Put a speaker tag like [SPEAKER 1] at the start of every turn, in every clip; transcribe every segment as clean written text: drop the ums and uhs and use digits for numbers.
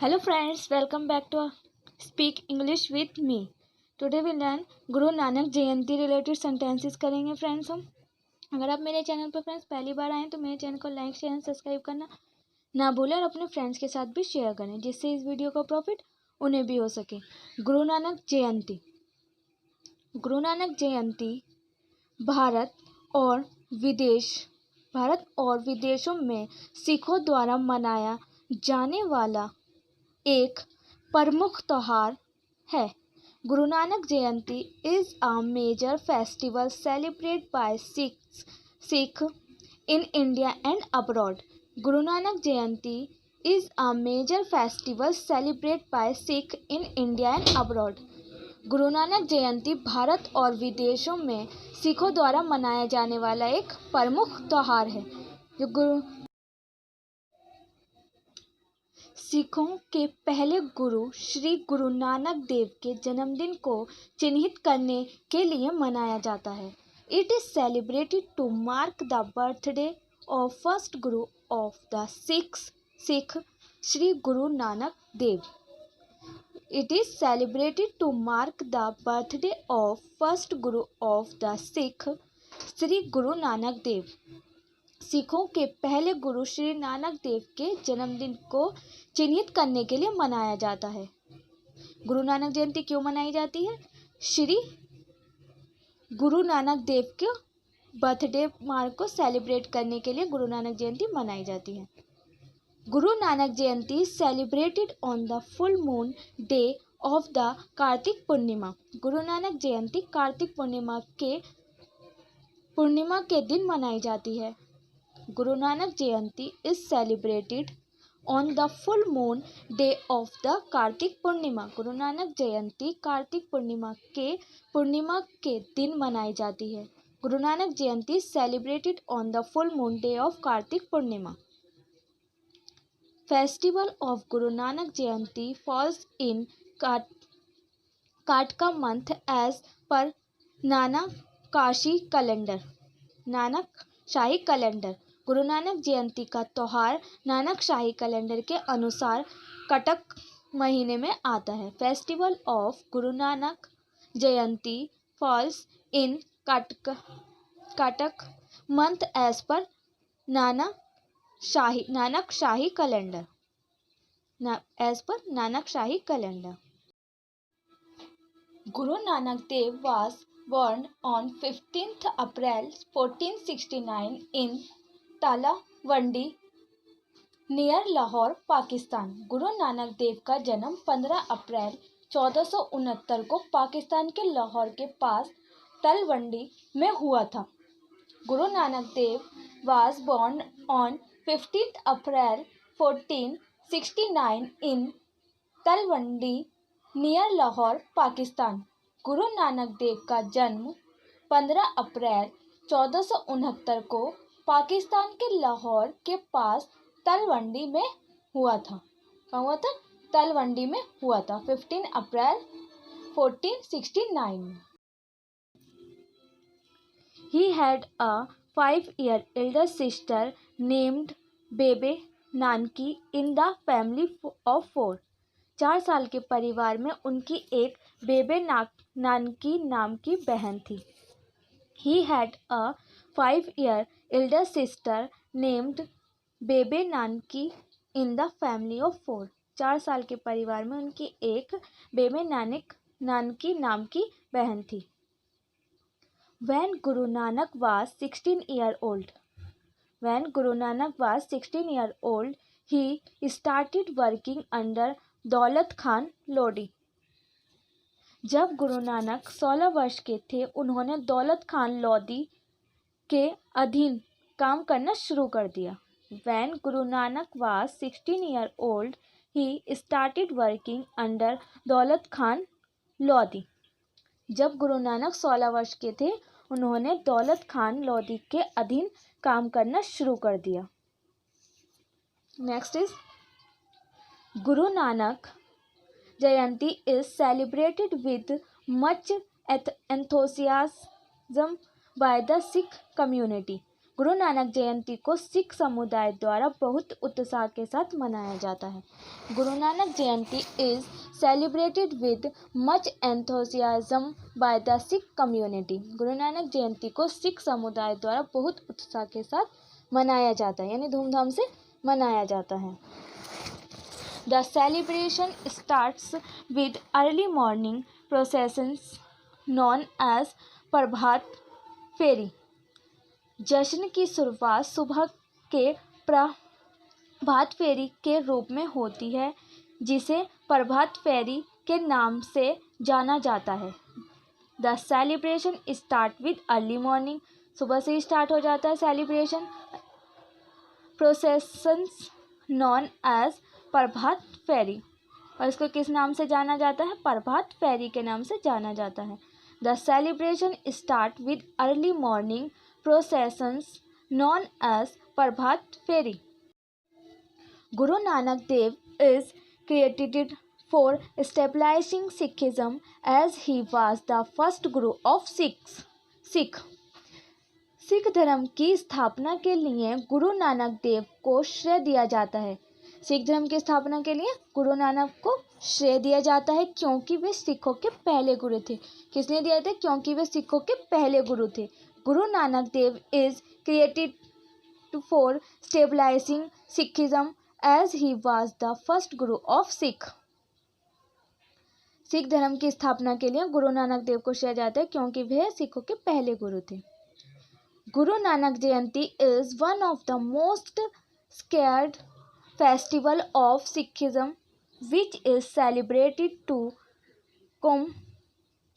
[SPEAKER 1] Hello friends, welcome back to Speak English with me. Today we learn Guru Nanak Jayanti related sentences करेंगे friends हम। अगर आप मेरे channel पर फ्रेंड्स पहली बार आए तो मेरे चैनल को लाइक शेयर सब्सक्राइब करना ना भूलें और अपने फ्रेंड्स के साथ भी शेयर करें जिससे इस वीडियो का प्रॉफिट उन्हें भी हो सके। गुरु नानक जयंती। गुरु नानक जयंती भारत और विदेशों में सिखों द्वारा मनाया जाने वाला एक प्रमुख त्योहार है। Guru Nanak Jayanti is a major festival celebrated by Sikh in India and abroad. Guru Nanak Jayanti is a major festival celebrated by Sikh in India and abroad. Guru Nanak जयंती भारत और विदेशों में सिखों द्वारा मनाया जाने वाला एक प्रमुख त्योहार है। सिखों के पहले गुरु श्री गुरु नानक देव के जन्मदिन को चिन्हित करने के लिए मनाया जाता है। It is celebrated to mark the birthday of first guru of the Sikh Shri Guru Nanak Dev. It is celebrated to mark the birthday of first guru of the Sikh Shri Guru Nanak देव। सिखों के पहले गुरु श्री नानक देव के जन्मदिन को चिन्हित करने के लिए मनाया जाता है। गुरु नानक जयंती क्यों मनाई जाती है? श्री गुरु नानक देव के बर्थडे मार्क को सेलिब्रेट करने के लिए गुरु नानक जयंती मनाई जाती है। Guru Nanak Jayanti celebrated on the full moon day of the Kartik Purnima. Guru Nanak जयंती कार्तिक पूर्णिमा के दिन मनाई जाती है। Guru Nanak Jayanti is celebrated on the full moon day of the Kartik Purnima. Guru Nanak जयंती कार्तिक पूर्णिमा के दिन मनाई जाती है। Guru Nanak Jayanti celebrated on the full moon day of Kartik Purnima. Festival of Guru Nanak Jayanti falls in Kartika month as per Nanak Shahi calendar. Guru Nanak जयंती का त्योहार नानक शाही कैलेंडर के अनुसार कटक महीने में आता है। Festival of Guru Nanak Jayanti falls in Katak month as per Nanak Shahi calendar. Guru Nanak Dev was born on 15th April 1469 in Talwandi near Lahore, Pakistan. Guru Nanak देव का जन्म 15 अप्रैल 1469 को पाकिस्तान के लाहौर के पास तलवंडी में हुआ था। Guru Nanak Dev was born on 15th April 1469 in Talwandi near Lahore, Pakistan. Guru Nanak देव का जन्म 15 अप्रैल 1469 को पाकिस्तान के लाहौर के पास तलवंडी में हुआ था। कहाँ हुआ था? तलवंडी में हुआ था 15 अप्रैल 1469 में। He had a 5-year elder sister named बेबे Nanaki in the family of 4। 4 साल के परिवार में उनकी एक बेबे नानकी नाम की बहन थी। He had a 5-year elder sister named बेबे Nanaki in the family of 4। 4 साल के परिवार में उनकी एक बेबे नानकी नाम की बहन थी। When Guru Nanak was 16 years old, he started working under दौलत खान लोधी। जब गुरु नानक 16 वर्ष के थे उन्होंने दौलत खान लोधी के अधीन काम करना शुरू कर दिया। When Guru Nanak was 16 years old, he started working under दौलत खान लोधी। जब गुरु नानक 16 वर्ष के थे उन्होंने दौलत खान लोधी के अधीन काम करना शुरू कर दिया। Next is Guru Nanak Jayanti is celebrated with much enthusiasm by the Sikh community। गुरु नानक जयंती को सिख समुदाय द्वारा बहुत उत्साह के साथ मनाया जाता है। Guru Nanak Jayanti is celebrated with much enthusiasm by the Sikh community. Guru Nanak जयंती को सिख समुदाय द्वारा बहुत उत्साह के साथ मनाया जाता है, यानी धूमधाम से मनाया जाता है। The celebration starts with early morning processions known as Prabhat Pheri. जश्न की शुरुआत सुबह के प्रभात फेरी के रूप में होती है, जिसे प्रभात फेरी के नाम से जाना जाता है। The celebration start with early morning, सुबह से स्टार्ट हो जाता है celebration. Processions known as Prabhat फेरी, और इसको किस नाम से जाना जाता है? प्रभात फेरी के नाम से जाना जाता है। The celebration start with early morning processions known as Prabhat Feri. Guru Nanak Dev is credited for stabilizing Sikhism as he was the first Guru of Sikh धर्म की स्थापना के लिए गुरु नानक देव को श्रेय दिया जाता है। सिख धर्म की स्थापना के लिए गुरु नानक को श्रेय दिया जाता है, क्योंकि वे सिखों के पहले गुरु थे। किसने दिया था? क्योंकि वे सिखों के पहले गुरु थे। Guru Nanak Dev is credited for stabilising Sikhism as he was the first guru of Sikh धर्म की स्थापना के लिए गुरु नानक देव को श्रेय जाता है, क्योंकि वे सिखों के पहले गुरु थे। Guru Nanak Jayanti is one of the most sacred festival of Sikhism which is celebrated to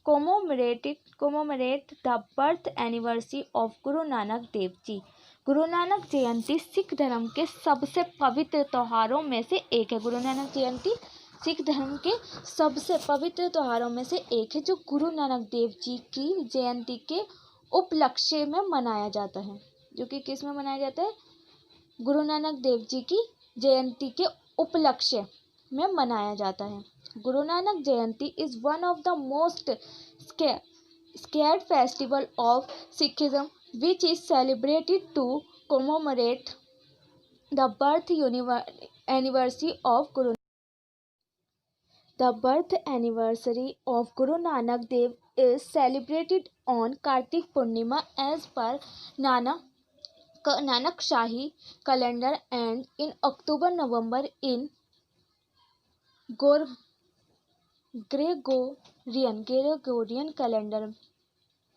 [SPEAKER 1] commemorate the birth anniversary of Guru Nanak Dev Ji। गुरु नानक जयंती सिख धर्म के सबसे पवित्र त्योहारों में से एक है। गुरु नानक जयंती सिख धर्म के सबसे पवित्र त्योहारों में से एक है, जो गुरु नानक देव जी की जयंती के उपलक्ष्य में मनाया जाता है। जो कि किस में मनाया जाता है? गुरु नानक देव जी की जयंती के उपलक्ष्य में मनाया जाता है। Guru Nanak Jayanti is one of the most sacred festival of Sikhism which is celebrated to commemorate the birth anniversary of Guru The birth anniversary of Guru Nanak Dev is celebrated on Kartik Purnima as per Nanak Shahi calendar and in October-November in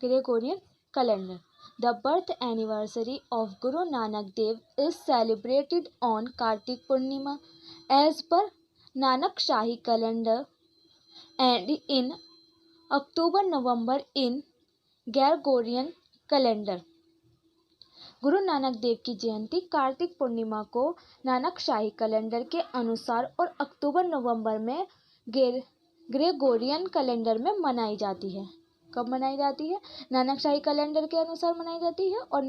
[SPEAKER 1] Gregorian calendar. The birth anniversary of Guru Nanak Dev is celebrated on Kartik Purnima as per Nanak Shahi calendar and in October-November in Gregorian calendar. गुरु नानक देव की जयंती कार्तिक पूर्णिमा को Nanak Shahi calendar के अनुसार और अक्टूबर-नवंबर में Gregorian calendar में मनाई जाती है। कब मनाई जाती है? नानक शाही कैलेंडर के अनुसार मनाई जाती है और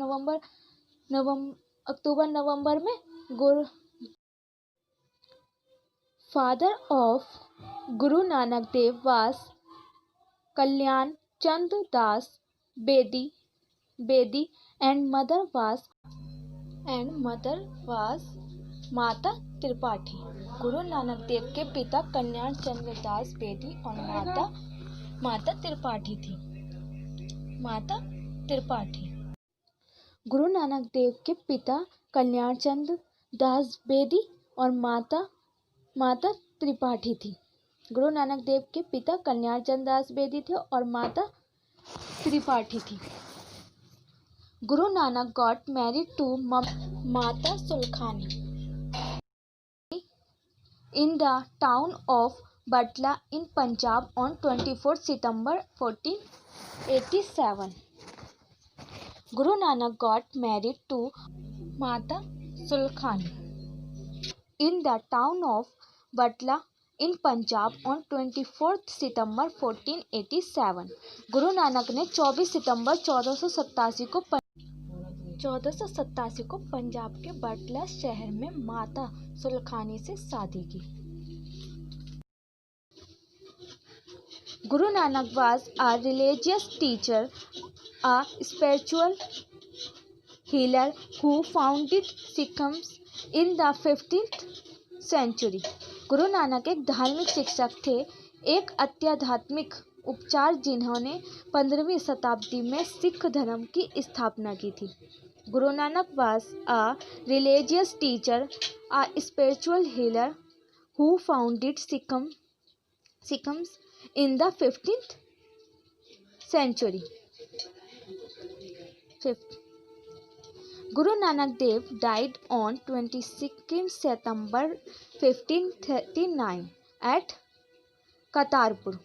[SPEAKER 1] अक्टूबर-नवंबर में फादर ऑफ गुरु नानक देव वास कल्याण चंद दास बेदी and mother was माता त्रिपाठी। गुरु नानक देव के पिता कल्याण चंद्र दास बेदी और माता त्रिपाठी थी। गुरु नानक देव के पिता कल्याण चंद्र दास बेदी और माता त्रिपाठी थी। गुरु नानक देव के पिता कल्याण चंद्र दास बेदी थे और माता त्रिपाठी थी। Guru Nanak got married to Mata Sulkhani in the town of Batla in Punjab on 24 September 1487. Guru Nanak got married to Mata Sulkhani in the town of Batla in Punjab on 24 सितंबर 1487। गुरु नानक ने 24 सितंबर 1487 को पंजाब के बटला शहर में माता सुलखानी से शादी की। Guru Nanak was a religious teacher, a spiritual healer who founded Sikhism in the 15th century. Guru Nanak एक धार्मिक शिक्षक थे, एक अत्याध्यात्मिक उपचार जिन्होंने 15वीं शताब्दी में सिख धर्म की स्थापना की थी. Guru Nanak was a religious teacher, a spiritual healer who founded Sikhism in the 15th century. Fifth, Guru Nanak Dev died on 22nd September 1539 at Kartarpur.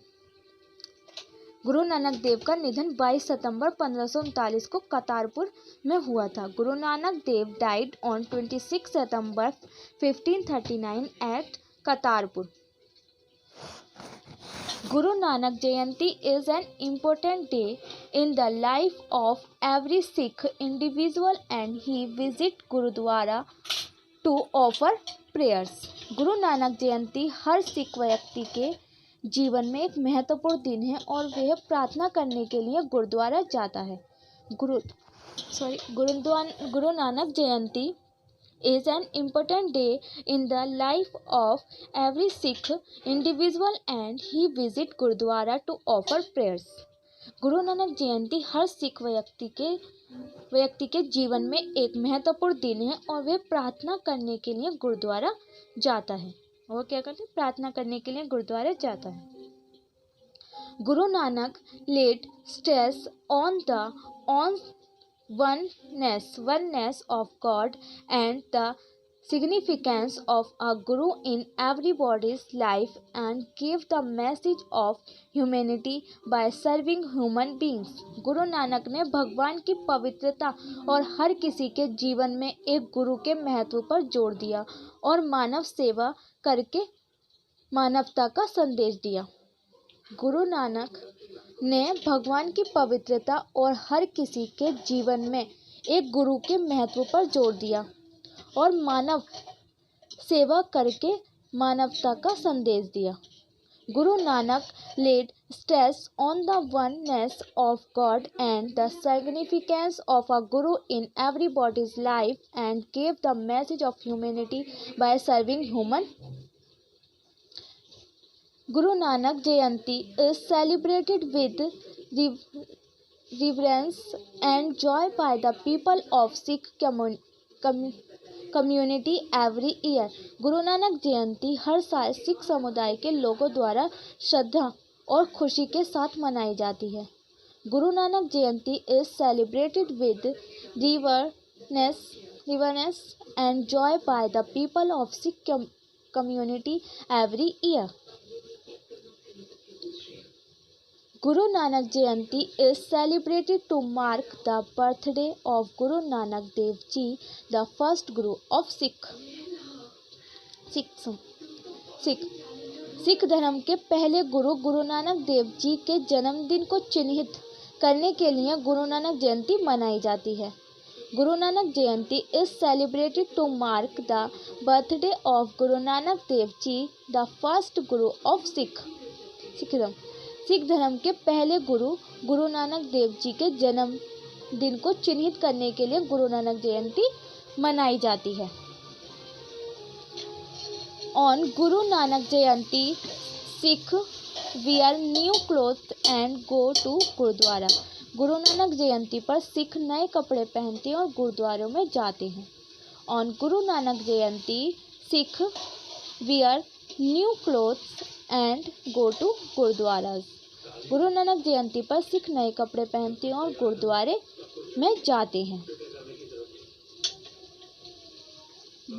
[SPEAKER 1] गुरु नानक देव का निधन 22 सितंबर 1539 को करतारपुर में हुआ था. Guru Nanak Dev died on 26 September 1539 at Kartarpur. Guru Nanak Jayanti is an important day in the life of every Sikh individual and he visits Gurudwara to offer prayers. गुरु नानक जयंती हर सिख व्यक्ति के जीवन में एक महत्वपूर्ण दिन है और वह प्रार्थना करने के लिए गुरुद्वारा जाता है. गुरु नानक जयंती is an important day in the life of every Sikh individual and he visits Gurudwara to offer prayers. गुरु नानक जयंती हर सिख व्यक्ति के जीवन में एक महत्वपूर्ण दिन है और वह प्रार्थना करने के लिए गुरुद्वारा जाता है. वो क्या करते हैं? प्रार्थना करने के लिए गुरुद्वारा जाता है. Guru Nanak laid stress on oneness of God and the significance of a guru in everybody's life and gave the message of humanity by serving human beings. Guru Nanak ने भगवान की पवित्रता और हर किसी के जीवन में एक गुरु के महत्व पर जोर दिया और मानव सेवा करके मानवता का संदेश दिया. गुरु नानक ने भगवान की पवित्रता और हर किसी के जीवन में एक गुरु के महत्व पर जोर दिया और मानव सेवा करके मानवता का संदेश दिया. Guru Nanak laid stress on the oneness of God and the significance of a guru in everybody's life and gave the message of humanity by serving human. Guru Nanak Jayanti is celebrated with reverence and joy by the people of Sikh community every year. गुरु नानक जयंती हर साल सिख समुदाय के लोगों द्वारा श्रद्धा और खुशी के साथ मनाई जाती है. गुरु नानक जयंती is celebrated with reverence and joy by the people of Sikh community every year. Guru Nanak Jayanti is celebrated to mark the birthday of Guru Nanak Dev Ji, the first Guru of Sikh धर्म के पहले गुरु नानक देव जी के जन्मदिन को चिन्हित करने के लिए गुरु नानक जयंती मनाई जाती है. गुरु नानक जयंती is celebrated to mark the birthday of Guru Nanak Dev Ji, the first Guru of Sikhism. Sikh धर्म के पहले गुरु नानक देव जी के जन्म दिन को चिन्हित करने के लिए गुरु नानक जयंती मनाई जाती है. On Guru Nanak Jayanti, Sikh wear new clothes and go to Gurudwara. गुरु नानक जयंती पर सिख नए कपड़े पहनते हैं और गुरुद्वारों में जाते हैं. On Guru Nanak Jayanti, Sikh wear new clothes and go to Gurudwaras. गुरु नानक जयंती पर सिख नए कपड़े पहनते हैं और गुरुद्वारे में जाते हैं.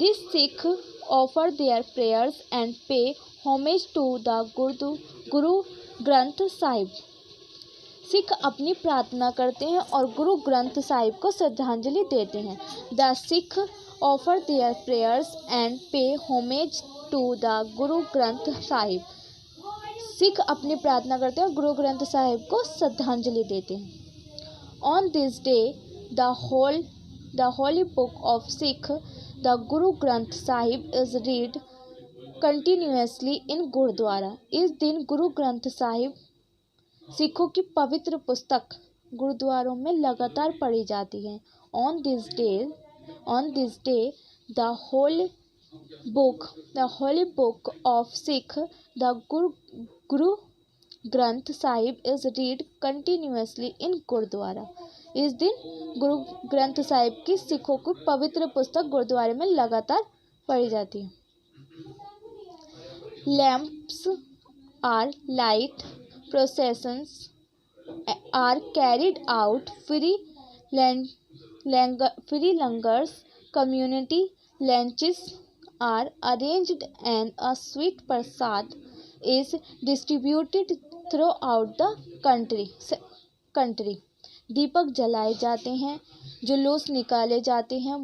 [SPEAKER 1] These Sikh offer their prayers and pay homage to the Guru Granth Sahib. Sikh अपनी प्रार्थना करते हैं और गुरु ग्रंथ साहिब को श्रद्धांजलि देते हैं. The Sikh offer their prayers and pay homage to the Guru Granth Sahib. Sikh अपनी प्रार्थना करते हैं और गुरु ग्रंथ साहिब को श्रद्धांजलि देते हैं. On this day, the holy book of Sikh, the Guru Granth Sahib is read continuously in Gurudwara. इस दिन गुरु ग्रंथ साहिब सिखों की पवित्र पुस्तक गुरुद्वारों में लगातार पढ़ी जाती है On this day, the holy book of Sikh, the Guru Granth Sahib is read continuously in gurdwara. इस दिन गुरु ग्रंथ साहिब की सिखों की पवित्र पुस्तक गुरुद्वारे में लगातार पढ़ी जाती है। Lamps are light, processions are carried out, free langars, community lunches are arranged, and a sweet prasad is distributed throughout the country। दीपक जलाए जाते हैं, जुलूस निकाले जाते हैं,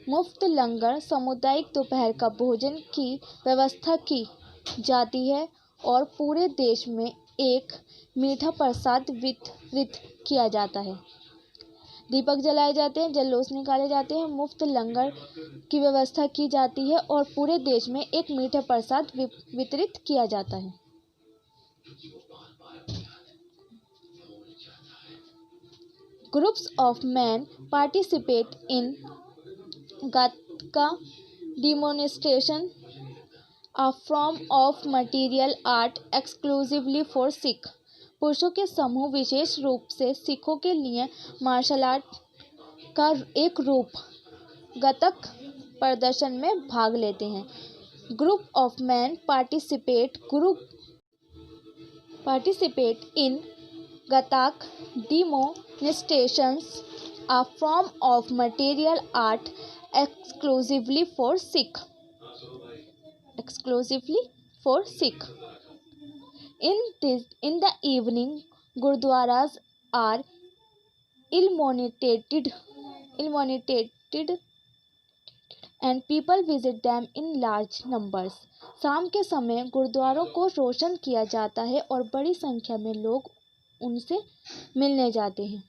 [SPEAKER 1] मुफ्त लंगर सामुदायिक दोपहर का भोजन की व्यवस्था की जाती है और पूरे देश में एक मीठा प्रसाद वितरित किया जाता है। दीपक जलाए जाते हैं, जुलूस निकाले जाते हैं, मुफ्त लंगर की व्यवस्था की जाती है और पूरे देश में एक मीठा प्रसाद वितरित किया जाता है। Groups of men participate in Gatka demonstration, a form of martial art exclusively for Sikh। पुरुषों के समूह विशेष रूप से सिखों के लिए मार्शल आर्ट का एक रूप गतक प्रदर्शन में भाग लेते हैं। Group of men participate in Gatak demonstrations, a form of martial art exclusively for Sikh। In the evening, gurdwaras are illuminated and people visit them in large numbers। शाम के समय गुरुद्वारों को रोशन किया जाता है और बड़ी संख्या में लोग उनसे मिलने जाते हैं।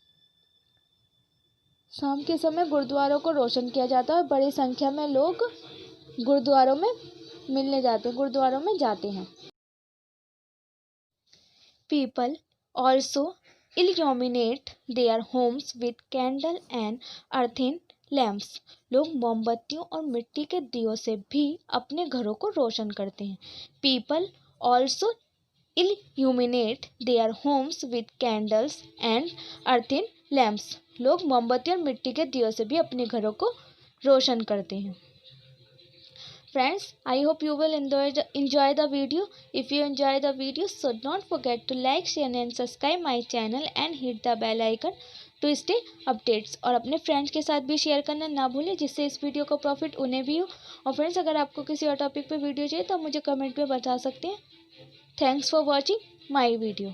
[SPEAKER 1] शाम के समय गुरुद्वारों को रोशन किया जाता है और बड़ी संख्या में लोग गुरुद्वारों में जाते हैं। People also illuminate their homes with candle and earthen lamps। लोग मोमबत्तियों और मिट्टी के दियों से भी अपने घरों को रोशन करते हैं। People also illuminate their homes with candles and earthen lamps। लोग मोमबत्ती और मिट्टी के दियों से भी अपने घरों को रोशन करते हैं। Friends, I hope you will enjoy the video. If you enjoy the video, so don't forget to like, share and subscribe my channel and hit the bell icon to stay updates। और अपने friends के साथ भी share करना ना भूलें, जिससे इस वीडियो को प्रॉफिट उन्हें भी हो। और फ्रेंड्स, अगर आपको किसी और टॉपिक पे वीडियो चाहिए तो मुझे कमेंट में बता सकते हैं। Thanks for watching my video।